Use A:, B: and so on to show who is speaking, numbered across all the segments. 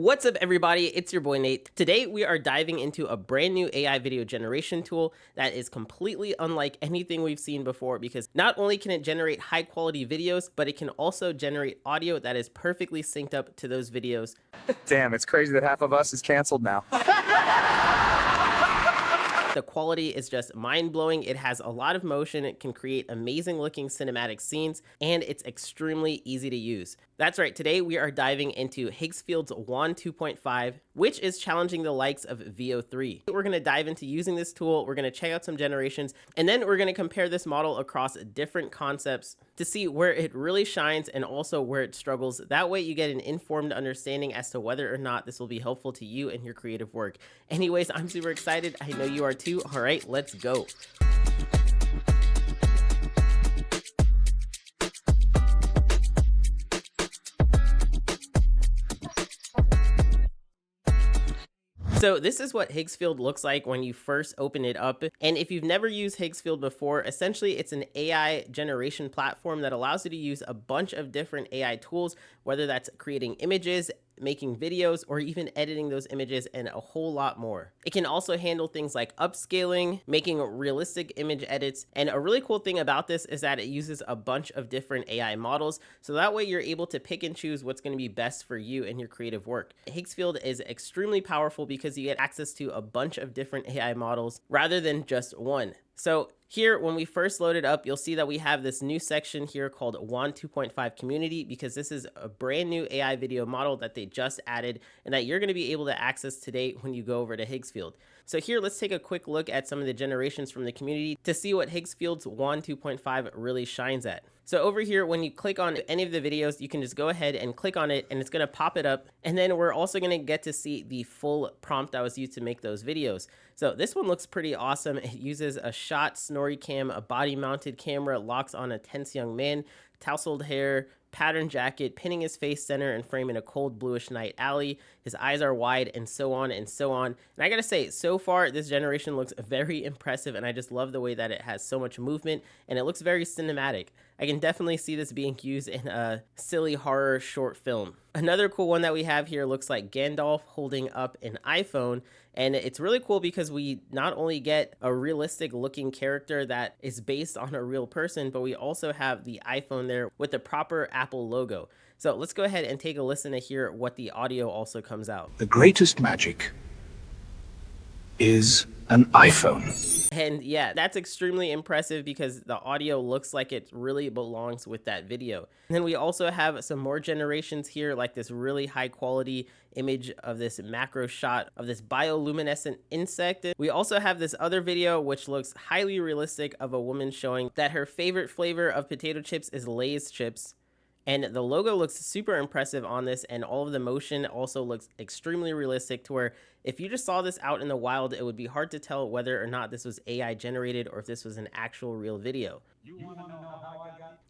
A: What's up, everybody? It's your boy Nate. Today we are diving into a brand new AI video generation tool that is completely unlike anything we've seen before, because not only can it generate high quality videos, but it can also generate audio that is perfectly synced up to those videos.
B: Damn, it's crazy that half of us is canceled now.
A: The quality is just mind-blowing. It has a lot of motion, it can create amazing looking cinematic scenes, and it's extremely easy to use. That's right, today we are diving into Higgsfield's WAN 2.5, which is challenging the likes of VO3. We're going to dive into using this tool, we're going to check out some generations, and then we're going to compare this model across different concepts to see where it really shines and also where it struggles. That way you get an informed understanding as to whether or not this will be helpful to you in your creative work. Anyways, I'm super excited. I know you are too. All right, let's go. So this is what Higgsfield looks like when you first open it up. And if you've never used Higgsfield before, essentially it's an AI generation platform that allows you to use a bunch of different AI tools, whether that's creating images, making videos, or even editing those images, and a whole lot more. It can also handle things like upscaling, making realistic image edits, and a really cool thing about this is that it uses a bunch of different AI models, so that way you're able to pick and choose what's going to be best for you in your creative work. Higgsfield is extremely powerful because you get access to a bunch of different AI models rather than just one. So here, when we first load it up, you'll see that we have this new section here called WAN 2.5 Community, because this is a brand new AI video model that they just added and that you're going to be able to access today when you go over to Higgsfield. So here, let's take a quick look at some of the generations from the community to see what Higgsfield's WAN 2.5 really shines at. So over here, when you click on any of the videos, you can just go ahead and click on it and it's going to pop it up. And then we're also going to get to see the full prompt that was used to make those videos. So this one looks pretty awesome. It uses a shot snorri cam, a body mounted camera, locks on a tense young man, tousled hair, pattern jacket, pinning his face center and frame in a cold bluish night alley. His eyes are wide, and so on and so on. And I gotta say, so far this generation looks very impressive, and I just love the way that it has so much movement and it looks very cinematic. I can definitely see this being used in a silly horror short film. Another cool one that we have here looks like Gandalf holding up an iPhone, and it's really cool because we not only get a realistic looking character that is based on a real person, but we also have the iPhone there with the proper Apple logo. So let's go ahead and take a listen to hear what the audio also comes out.
C: The greatest magic is an iPhone.
A: And yeah, that's extremely impressive because the audio looks like it really belongs with that video. And then we also have some more generations here, like this really high quality image of this macro shot of this bioluminescent insect. We also have this other video which looks highly realistic of a woman showing that her favorite flavor of potato chips is Lay's chips. And the logo looks super impressive on this, and all of the motion also looks extremely realistic, to where if you just saw this out in the wild, it would be hard to tell whether or not this was AI generated or if this was an actual real video.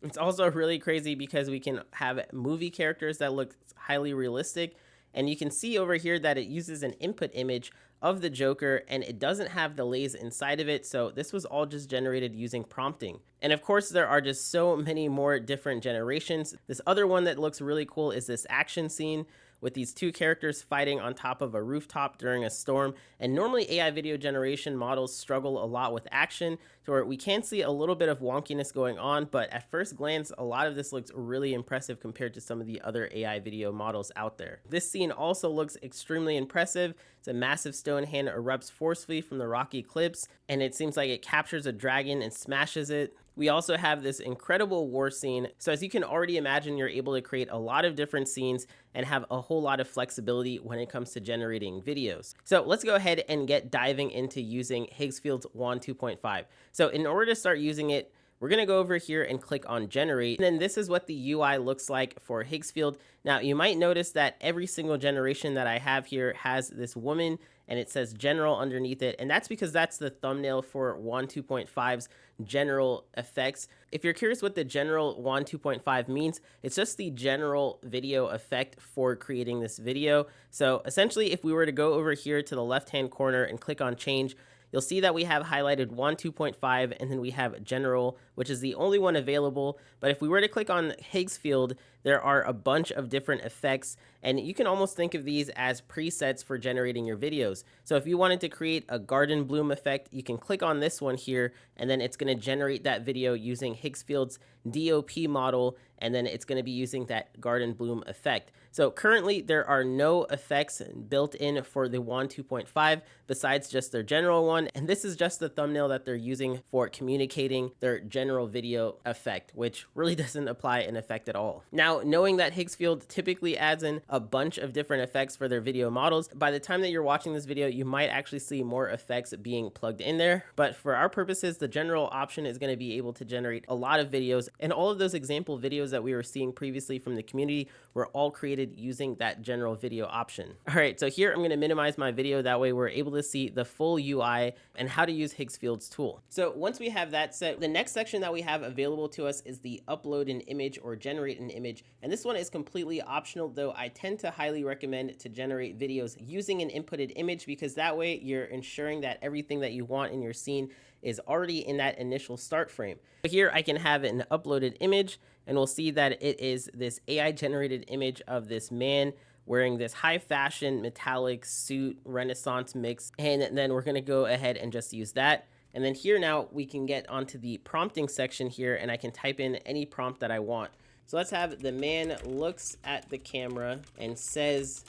A: It's also really crazy because we can have movie characters that look highly realistic, and you can see over here that it uses an input image of the Joker and it doesn't have the lays inside of it. So this was all just generated using prompting. And of course, there are just so many more different generations. This other one that looks really cool is this action scene with these two characters fighting on top of a rooftop during a storm. And normally AI video generation models struggle a lot with action, to where we can see a little bit of wonkiness going on, but at first glance, a lot of this looks really impressive compared to some of the other AI video models out there. This scene also looks extremely impressive. It's a massive stone hand erupts forcefully from the rocky cliffs, and it seems like it captures a dragon and smashes it. We also have this incredible war scene. So as you can already imagine, you're able to create a lot of different scenes and have a whole lot of flexibility when it comes to generating videos. So let's go ahead and get diving into using Higgsfield's WAN 2.5. So in order to start using it, we're going to go over here and click on generate. And then this is what the UI looks like for Higgsfield. Now you might notice that every single generation that I have here has this woman and it says general underneath it. And that's because that's the thumbnail for WAN 2.5's general effects. If you're curious what the general WAN 2.5 means, it's just the general video effect for creating this video. So essentially, if we were to go over here to the left-hand corner and click on change, you'll see that we have highlighted WAN 2.5, and then we have general, which is the only one available. But if we were to click on Higgsfield, there are a bunch of different effects, and you can almost think of these as presets for generating your videos. So if you wanted to create a garden bloom effect, you can click on this one here, and then it's going to generate that video using Higgsfield's DOP model, and then it's going to be using that garden bloom effect. So currently there are no effects built in for the WAN 2.5 besides just their general one, and this is just the thumbnail that they're using for communicating their general video effect, which really doesn't apply an effect at all. Now, knowing that Higgsfield typically adds in a bunch of different effects for their video models, by the time that you're watching this video, you might actually see more effects being plugged in there. But for our purposes, the general option is going to be able to generate a lot of videos, and all of those example videos that we were seeing previously from the community were all created using that general video option. All right, so here I'm going to minimize my video. That way we're able to see the full UI and how to use Higgsfield's tool. So once we have that set, the next section that we have available to us is the upload an image or generate an image. And this one is completely optional, though I tend to highly recommend to generate videos using an inputted image, because that way you're ensuring that everything that you want in your scene is already in that initial start frame. So here I can have an uploaded image, and we'll see that it is this AI generated image of this man wearing this high fashion metallic suit Renaissance mix. And then we're going to go ahead and just use that. And then here now we can get onto the prompting section here, and I can type in any prompt that I want. So let's have the man looks at the camera and says,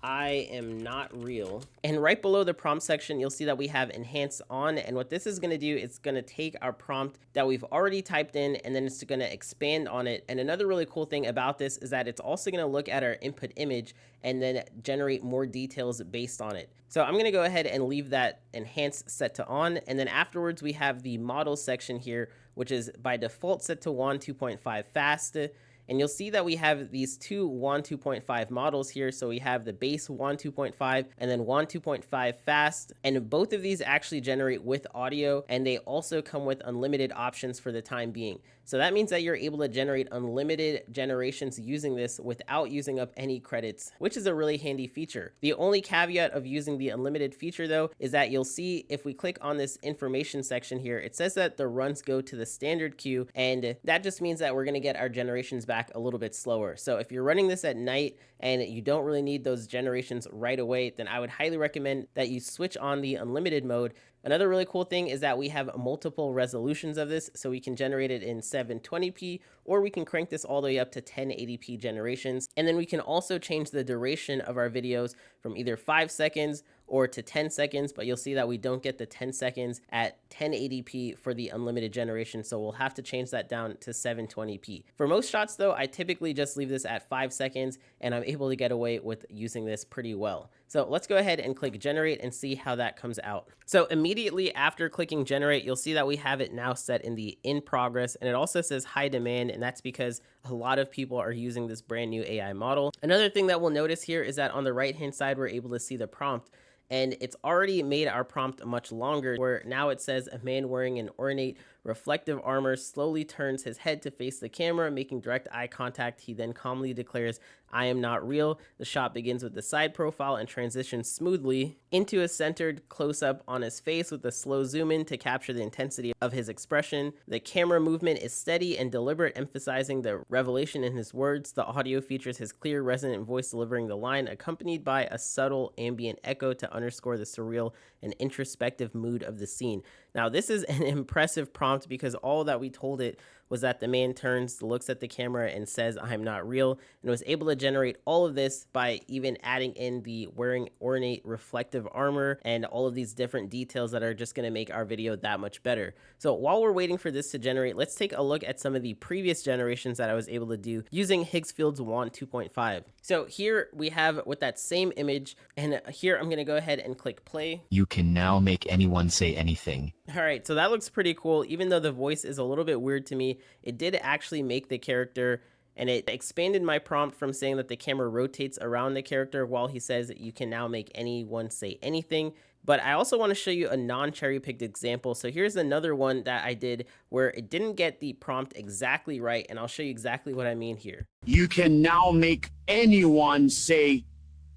A: "I am not real." And right below the prompt section, you'll see that we have enhance on. And what this is going to do, it's going to take our prompt that we've already typed in, and then it's going to expand on it. And another really cool thing about this is that it's also going to look at our input image and then generate more details based on it. So I'm going to go ahead and leave that enhance set to on. And then afterwards, we have the model section here, which is by default set to WAN 2.5 fast. And you'll see that we have these two WAN 2.5 models here. So we have the base WAN 2.5 and then WAN 2.5 fast. And both of these actually generate with audio, and they also come with unlimited options for the time being. So that means that you're able to generate unlimited generations using this without using up any credits, which is a really handy feature. The only caveat of using the unlimited feature, though, is that you'll see if we click on this information section here, it says that the runs go to the standard queue, and that just means that we're going to get our generations back a little bit slower. So if you're running this at night and you don't really need those generations right away, then I would highly recommend that you switch on the unlimited mode. Another really cool thing is that we have multiple resolutions of this, so we can generate it in 720p, or we can crank this all the way up to 1080p generations. And then we can also change the duration of our videos from either 5 seconds or to 10 seconds, but you'll see that we don't get the 10 seconds at 1080p for the unlimited generation, so we'll have to change that down to 720p. For most shots though, I typically just leave this at 5 seconds, and I'm able to get away with using this pretty well. So let's go ahead and click generate and see how that comes out. So immediately after clicking generate, you'll see that we have it now set in the in progress, and it also says high demand, and that's because a lot of people are using this brand new AI model. Another thing that we'll notice here is that on the right hand side, we're able to see the prompt, and it's already made our prompt much longer, where now it says a man wearing an ornate reflective armor slowly turns his head to face the camera, making direct eye contact. He then calmly declares, "I am not real." The shot begins with the side profile and transitions smoothly into a centered close-up on his face with a slow zoom in to capture the intensity of his expression. The camera movement is steady and deliberate, emphasizing the revelation in his words. The audio features his clear, resonant voice delivering the line, accompanied by a subtle ambient echo to underscore the surreal and introspective mood of the scene. Now, this is an impressive prompt because all that we told it was that the man turns, looks at the camera, and says, "I'm not real," and was able to generate all of this by even adding in the wearing ornate reflective armor and all of these different details that are just going to make our video that much better. So while we're waiting for this to generate, let's take a look at some of the previous generations that I was able to do using Higgsfield's WAN 2.5. So here we have with that same image, and here I'm going to go ahead and click play.
C: You can now make anyone say anything.
A: All right, so that looks pretty cool. Even though the voice is a little bit weird to me, it did actually make the character, and it expanded my prompt from saying that the camera rotates around the character while he says that you can now make anyone say anything. But I also want to show you a non-cherry picked example. So here's another one that I did where it didn't get the prompt exactly right, and I'll show you exactly what I mean here.
D: You can now make anyone say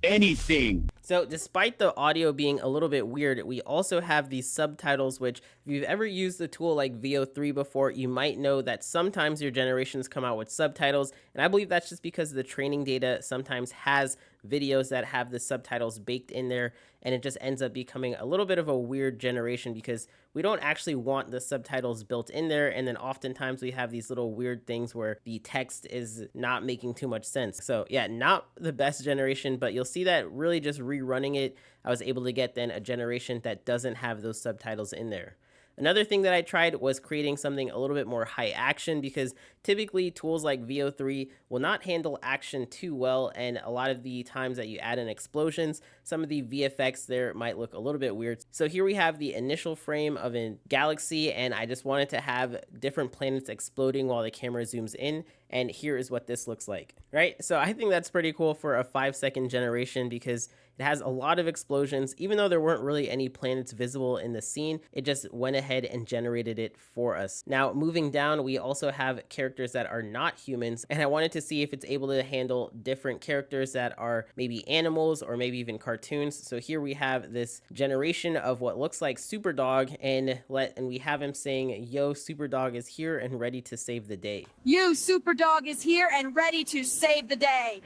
D: anything.
A: So despite the audio being a little bit weird, we also have these subtitles, which if you've ever used a tool like VO3 before, you might know that sometimes your generations come out with subtitles. And I believe that's just because the training data sometimes has videos that have the subtitles baked in there, and it just ends up becoming a little bit of a weird generation because we don't actually want the subtitles built in there, and then oftentimes we have these little weird things where the text is not making too much sense. So yeah, not the best generation, but you'll see that really just rerunning it, I was able to get then a generation that doesn't have those subtitles in there. Another thing that I tried was creating something a little bit more high action, because typically tools like VO3 will not handle action too well, and a lot of the times that you add in explosions, some of the VFX there might look a little bit weird. So here we have the initial frame of a galaxy, and I just wanted to have different planets exploding while the camera zooms in, and here is what this looks like, right? So I think that's pretty cool for a 5-second generation because it has a lot of explosions. Even though there weren't really any planets visible in the scene, it just went ahead and generated it for us. Now, moving down, we also have characters that are not humans, and I wanted to see if it's able to handle different characters that are maybe animals or maybe even cartoons. So here we have this generation of what looks like Superdog, and we have him saying, "Yo, Superdog is here and ready to save the day."
D: You, Superdog, is here and ready to save the day.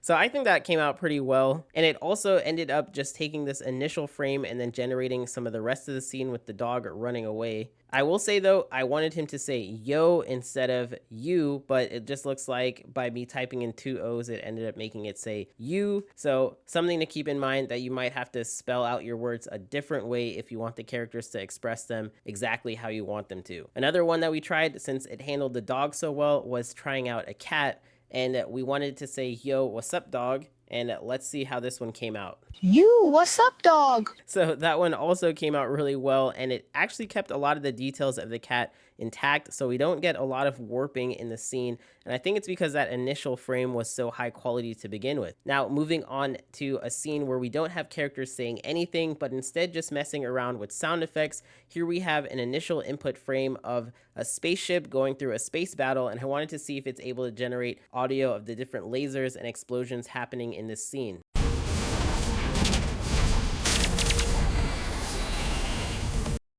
A: So I think that came out pretty well. And it also ended up just taking this initial frame and then generating some of the rest of the scene with the dog running away. I will say though, I wanted him to say yo instead of you, but it just looks like by me typing in 2 O's, it ended up making it say you. So something to keep in mind, that you might have to spell out your words a different way if you want the characters to express them exactly how you want them to. Another one that we tried, since it handled the dog so well, was trying out a cat. And we wanted to say, "Yo, what's up, dog?" And let's see how this one came out.
D: You, what's up, dog?
A: So that one also came out really well, and it actually kept a lot of the details of the cat intact, so we don't get a lot of warping in the scene, and I think it's because that initial frame was so high quality to begin with. Now, moving on to a scene where we don't have characters saying anything, but instead just messing around with sound effects. Here we have an initial input frame of a spaceship going through a space battle, and I wanted to see if it's able to generate audio of the different lasers and explosions happening in this scene.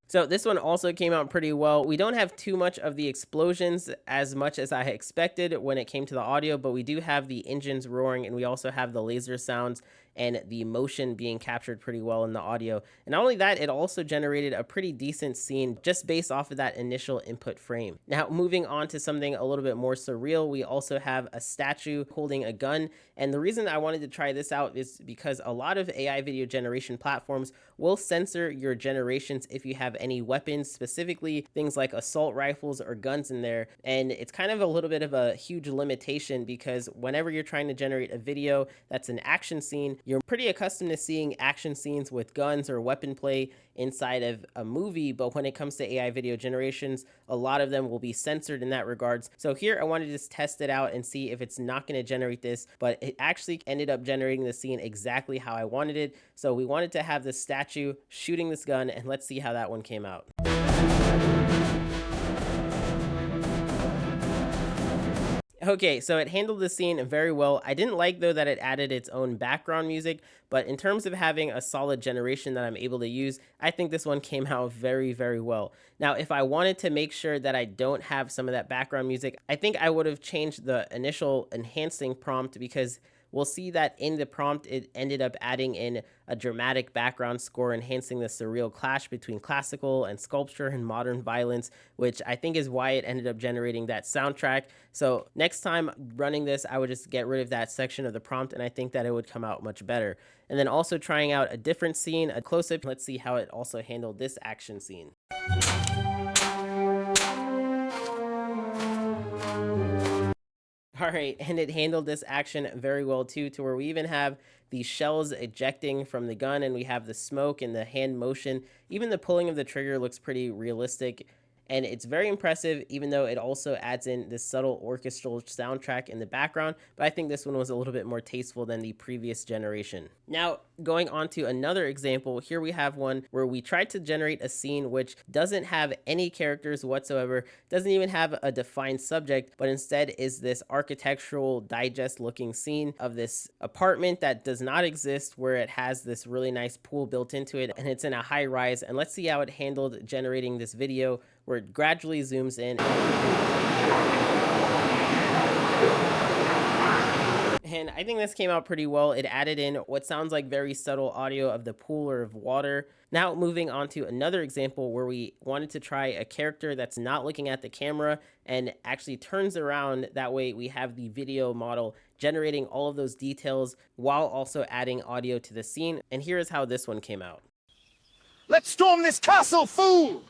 A: So this one also came out pretty well. We don't have too much of the explosions as much as I expected when it came to the audio, but we do have the engines roaring, and we also have the laser sounds and the motion being captured pretty well in the audio. And not only that, it also generated a pretty decent scene just based off of that initial input frame. Now, moving on to something a little bit more surreal, we also have a statue holding a gun. And the reason I wanted to try this out is because a lot of AI video generation platforms will censor your generations if you have any weapons, specifically things like assault rifles or guns in there. And it's kind of a little bit of a huge limitation, because whenever you're trying to generate a video that's an action scene, you're pretty accustomed to seeing action scenes with guns or weapon play inside of a movie, but when it comes to AI video generations, a lot of them will be censored in that regards. So here I wanted to just test it out and see if it's not going to generate this, but it actually ended up generating the scene exactly how I wanted it. So we wanted to have this statue shooting this gun, and let's see how that one came out. Okay, so it handled the scene very well. I didn't like, though, that it added its own background music, but in terms of having a solid generation that I'm able to use, I think this one came out very, very well. Now, if I wanted to make sure that I don't have some of that background music, I think I would have changed the initial enhancing prompt, because we'll see that in the prompt, it ended up adding in a dramatic background score, enhancing the surreal clash between classical and sculpture and modern violence, which I think is why it ended up generating that soundtrack. So next time running this, I would just get rid of that section of the prompt, and I think that it would come out much better. And then also trying out a different scene, a close-up. Let's see how it also handled this action scene. All right, and it handled this action very well too, to where we even have the shells ejecting from the gun, and we have the smoke and the hand motion. Even the pulling of the trigger looks pretty realistic. And it's very impressive, even though it also adds in this subtle orchestral soundtrack in the background. But I think this one was a little bit more tasteful than the previous generation. Now, going on to another example, here we have one where we tried to generate a scene which doesn't have any characters whatsoever, doesn't even have a defined subject, but instead is this architectural digest looking scene of this apartment that does not exist, where it has this really nice pool built into it, and it's in a high rise. And let's see how it handled generating this video, where it gradually zooms in. And I think this came out pretty well. It added in what sounds like very subtle audio of the pool or of water. Now moving on to another example where we wanted to try a character that's not looking at the camera and actually turns around. That way we have the video model generating all of those details while also adding audio to the scene. And here is how this one came out.
B: Let's storm this castle, fool!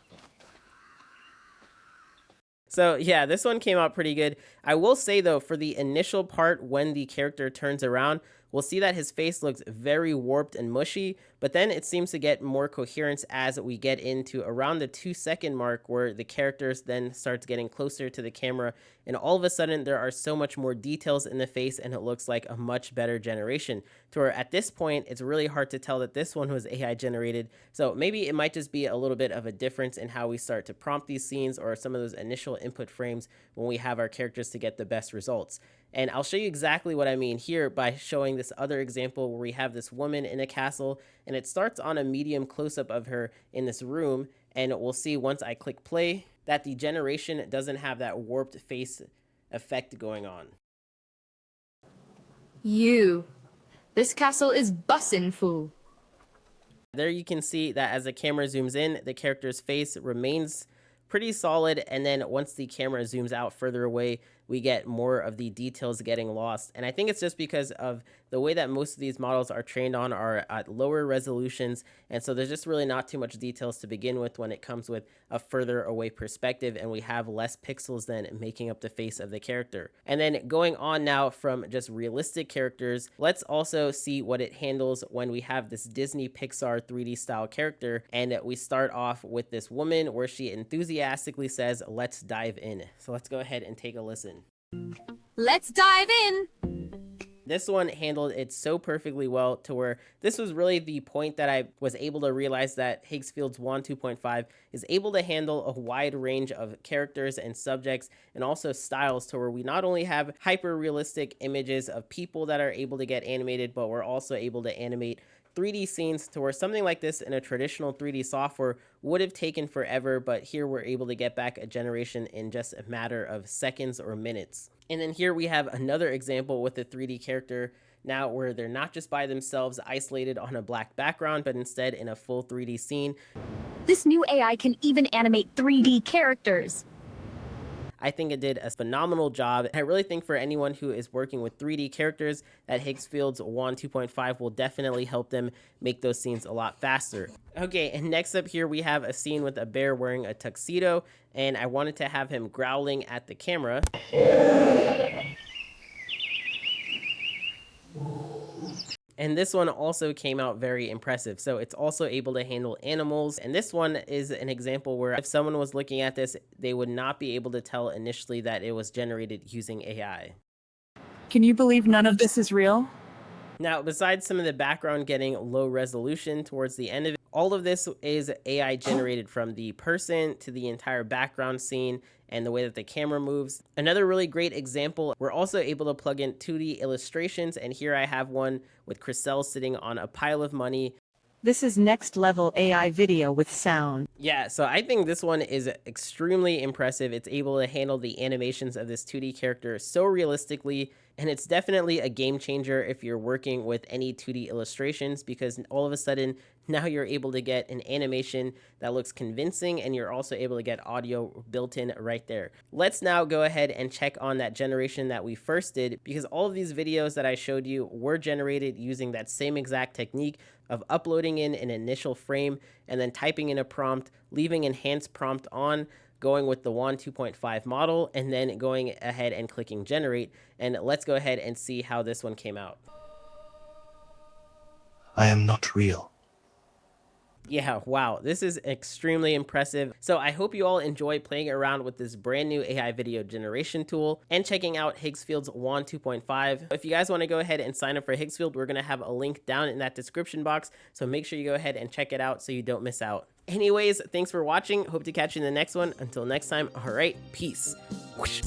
A: So yeah, this one came out pretty good. I will say though, for the initial part when the character turns around, we'll see that his face looks very warped and mushy, but then it seems to get more coherence as we get into around the 2-second mark, where the characters then starts getting closer to the camera, and all of a sudden there are so much more details in the face and it looks like a much better generation, to where at this point it's really hard to tell that this one was AI generated. So maybe it might just be a little bit of a difference in how we start to prompt these scenes or some of those initial input frames when we have our characters to get the best results. And I'll show you exactly what I mean here by showing this other example where we have this woman in a castle, and it starts on a medium close-up of her in this room, and we'll see once I click play that the generation doesn't have that warped face effect going on.
E: This castle is bussin', fool.
A: There you can see that as the camera zooms in, the character's face remains pretty solid, and then once the camera zooms out further away, we get more of the details getting lost. And I think it's just because of the way that most of these models are trained on are at lower resolutions, and so there's just really not too much details to begin with when it comes with a further away perspective, and we have less pixels then making up the face of the character. And then going on now from just realistic characters, let's also see what it handles when we have this Disney Pixar 3D style character, and we start off with this woman where she enthusiastically says, "Let's dive in." So let's go ahead and take a listen.
D: Let's dive in.
A: This one handled it so perfectly well, to where this was really the point that I was able to realize that Higgsfield WAN 2.5 is able to handle a wide range of characters and subjects and also styles, to where we not only have hyper realistic images of people that are able to get animated, but we're also able to animate 3D scenes, to where something like this in a traditional 3D software would have taken forever, but here we're able to get back a generation in just a matter of seconds or minutes. And then here we have another example with a 3D character now, where they're not just by themselves isolated on a black background, but instead in a full 3D scene.
E: This new AI can even animate 3D characters.
A: I think it did a phenomenal job. I really think for anyone who is working with 3D characters, that Higgsfield WAN 2.5 will definitely help them make those scenes a lot faster. Okay, and next up here we have a scene with a bear wearing a tuxedo, and I wanted to have him growling at the camera. And this one also came out very impressive. So it's also able to handle animals. And this one is an example where if someone was looking at this, they would not be able to tell initially that it was generated using AI.
F: Can you believe none of this is real?
A: Now, besides some of the background getting low resolution towards the end of it, all of this is AI generated, from the person to the entire background scene and the way that the camera moves. Another really great example, we're also able to plug in 2D illustrations, and here I have one with Chriselle sitting on a pile of money.
F: This is next level AI video with sound.
A: Yeah, so I think this one is extremely impressive. It's able to handle the animations of this 2D character so realistically, and it's definitely a game changer if you're working with any 2D illustrations, because all of a sudden now you're able to get an animation that looks convincing, and you're also able to get audio built in right there. Let's now go ahead and check on that generation that we first did, because all of these videos that I showed you were generated using that same exact technique of uploading in an initial frame and then typing in a prompt, leaving enhanced prompt on, going with the WAN 2.5 model, and then going ahead and clicking generate. And let's go ahead and see how this one came out.
C: I am not real.
A: Yeah, wow, this is extremely impressive. So I hope you all enjoy playing around with this brand new AI video generation tool and checking out Higgsfield's WAN 2.5. If you guys want to go ahead and sign up for Higgsfield, we're going to have a link down in that description box. So make sure you go ahead and check it out so you don't miss out. Anyways, thanks for watching. Hope to catch you in the next one. Until next time, all right, peace. Whoosh.